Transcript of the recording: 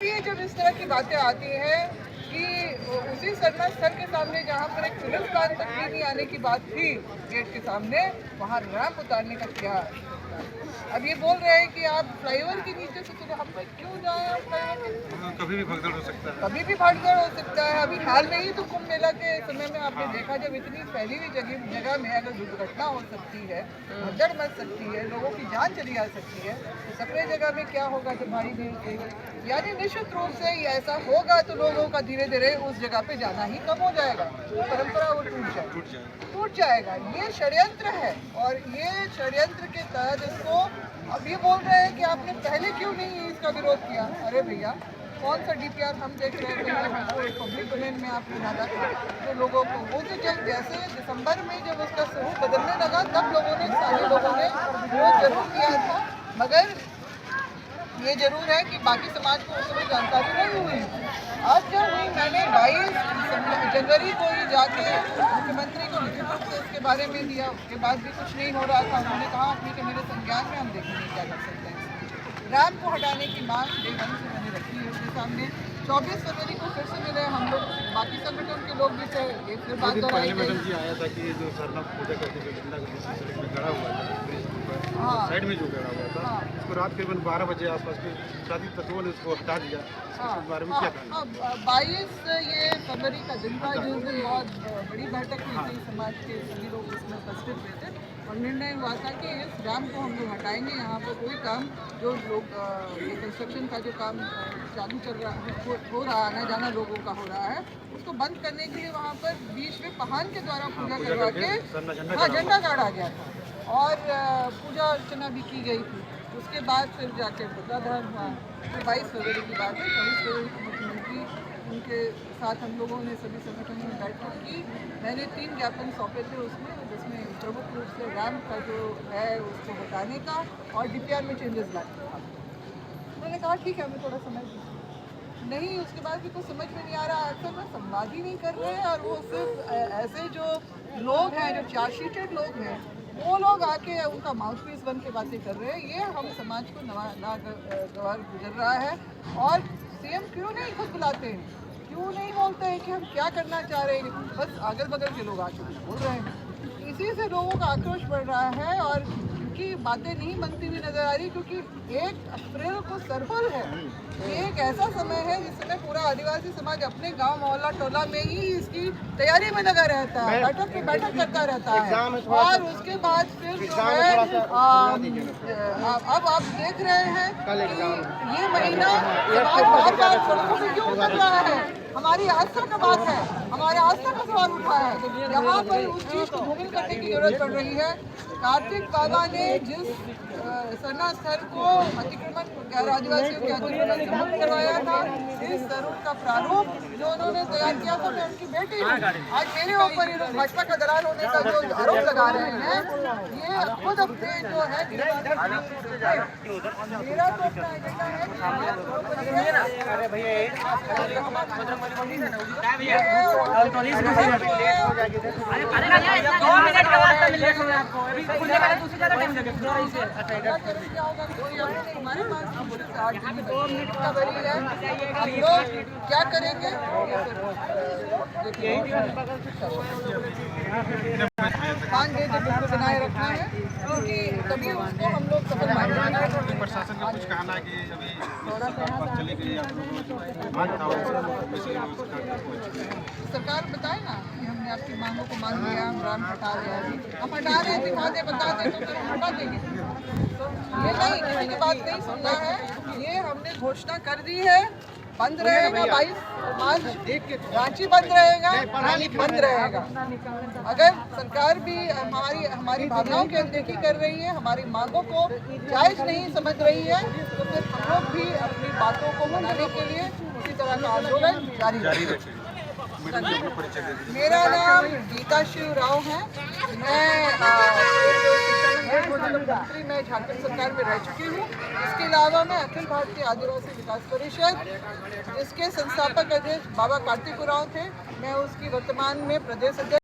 ये जब इस तरह की बातें आती हैं कि उसी सरना स्थल के सामने जहाँ पर एक फिलिस्तान तक भी नहीं आने की बात थी गेट के सामने, वहाँ रैंप उतारने का क्या। अब ये बोल रहे हैं कि आप फ्लाईओवर के नीचे से, तो हम क्यों जाए फ्लाईओवर के नीचे? कभी भी भगदड़ हो सकता है, कभी भी भगदड़ हो सकता है। अभी हाल में ही तो कुंभ मेला के समय में आपने देखा, जब इतनी फैली हुई जगह में अगर दुर्घटना हो सकती है, भगदड़ मच सकती है, लोगों की जान चली जा सकती है, तो सकरे जगह में क्या होगा जब भारी भीड़ होगी। यानी निश्चित रूप से ऐसा होगा तो लोगों का धीरे धीरे उस जगह पे जाना ही कम हो जाएगा, परंपरा वो टूट जाएगा। ये षड्यंत्र है और ये षड्यंत्र के तहत इसको अब ये बोल रहे हैं कि आपने पहले क्यों नहीं इसका विरोध किया। अरे भैया, कौन सा डीपीआर हम देख रहे थे, पब्लिक डोमेन में आपने डाला था, तो लोगों को वो तो जब जैसे दिसंबर में जब उसका स्वरूप बदलने लगा तब लोगों ने, सारे लोगों ने विरोध जरूर किया था, मगर ये जरूर है कि बाकी समाज को उस समय जानकारी नहीं हुई। आज जब मैंने 22 जनवरी को ही जाके मुख्यमंत्री को लिखित रूप से इसके बारे में दिया, उसके बाद भी कुछ नहीं हो रहा था। उन्होंने कहा अपनी कि मेरे संज्ञान में हम देखेंगे क्या कर सकते हैं। रैंप को हटाने की मांग डे 1 से मैंने रखी है उसके सामने। 24 फरवरी को फिर से मिले हम लोग, बाकी संगठन के लोग भी थे। एक फिर बात दोहराई गई। मैडम जी आया था कि जो सरना पूजा करके जो झंडा में गड़ा हुआ था साइड में जो गड़ा हुआ था, उसको रात करीबन 12 बजे आसपास के शादी तत्वों ने उसको हटा दिया। इस बारे में क्या कहना? 22 फरवरी का दिन था जिस दिन बहुत बड़ी बैठक हुई थी, समाज के सभी लोग उसमें उपस्थित हुए थे और निर्णय हुआ था कि इस रैंप को हम लोग हटाएंगे। यहाँ पर कोई काम जो लोग ये कंस्ट्रक्शन का जो काम चालू चल रहा है, हो रहा आना जाना लोगों का हो रहा है, उसको बंद करने के लिए वहाँ पर बीच में पहान के द्वारा पूजा करवा के झंडा गाड़ा गया था और पूजा अर्चना भी की गई थी। उसके बाद फिर जाके बदलाधार हुआ। 22 फरवरी की बात है। 24 फरवरी को मुख्यमंत्री उनके साथ हम लोगों ने सभी संगठनों में बैठक की। मैंने 3 ज्ञापन सौंपे थे उसमें, जिसमें प्रमुख रूप से रैंप का जो है उसको हटाने का और डीपीआर में चेंजेस लाने का। उन्होंने कहा ठीक है, हमें थोड़ा समय दीजिए। नहीं, उसके बाद भी कुछ समझ में नहीं आ रहा। अक्सर में संवाद ही नहीं कर रहे हैं और वो सिर्फ ऐसे जो लोग हैं, जो चार्जशीटेड लोग हैं, वो लोग आके उनका माउथपीस बन के बातें कर रहे हैं। ये हम समाज को नागवार गुजर रहा है। और सीएम क्यों नहीं खुद बुलाते हैं, क्यों नहीं बोलते हैं कि हम क्या करना चाह रहे हैं, बस अगल बगल के लोग आके बोल रहे हैं। इसी से लोगों का आक्रोश बढ़ रहा है और उनकी बातें नहीं बनती हुई नजर आ रही, क्योंकि 1 अप्रैल को सरहुल है। ये एक ऐसा समय है जिस समय पूरा आदिवासी समाज अपने गांव मोहल्ला टोला में ही इसकी तैयारी में लगा रहता है, बैठक पे बैठक करता रहता है। और उसके बाद फिर जो है अब आप देख रहे हैं कि ये महीना समाज बार-बार सड़कों पे क्यों उतर रहा है। हमारी आस्था का बात है, हमारे आस्था का सवाल उठा है। यहाँ पर उस चीज़ को धूमिल करने की जरूरत पड़ रही है। कार्तिक बाबा ने जिस सरना स्थल को अतिक्रमण आदिवासियों के अतिक्रमण से मुक्त करवाया था, इस स्वरूप का प्रारूप जो उन्होंने तैयार किया था, मैं उनकी बेटी हूँ। आज मेरे ऊपर ये लोग भाजपा का दलाल होने का जो आरोप लगा रहे हैं, ये खुद अपने जो है मेरा तो अपना एजेंडा हमारे पास 8 मिनट क्या करेंगे। बनाए रखना है, क्योंकि तभी उसको हम लोग सफल मानेंगे। प्रशासन का कुछ कहना है कि अभी चली गई सरकार बताए ना कि हमने आपकी मांगों को मान लिया, हम रैंप हटा रहे हैं, हम हटा रहे हैं, दिखा दे बता दे तो फिर हम हटा देंगे। तो ये नहीं, किसी की बात नहीं सुनना है। ये हमने घोषणा कर दी है, बंद रहेगा 22 मार्च, रांची बंद रहेगा, बंद रहेगा। अगर सरकार भी हमारी भावनाओं की अनदेखी कर रही है, हमारी मांगों को जायज नहीं समझ रही है, तो फिर हम लोग भी अपनी बातों को मनाने के लिए उसी तरह का आंदोलन जारी रखेंगे। मेरा नाम गीता शिव राव है। मैं झारखंड सरकार में रह चुकी हूँ। इसके अलावा मैं अखिल भारतीय आदिवासी विकास परिषद, जिसके संस्थापक अध्यक्ष बाबा कार्तिक उरांव थे, मैं उसकी वर्तमान में प्रदेश अध्यक्ष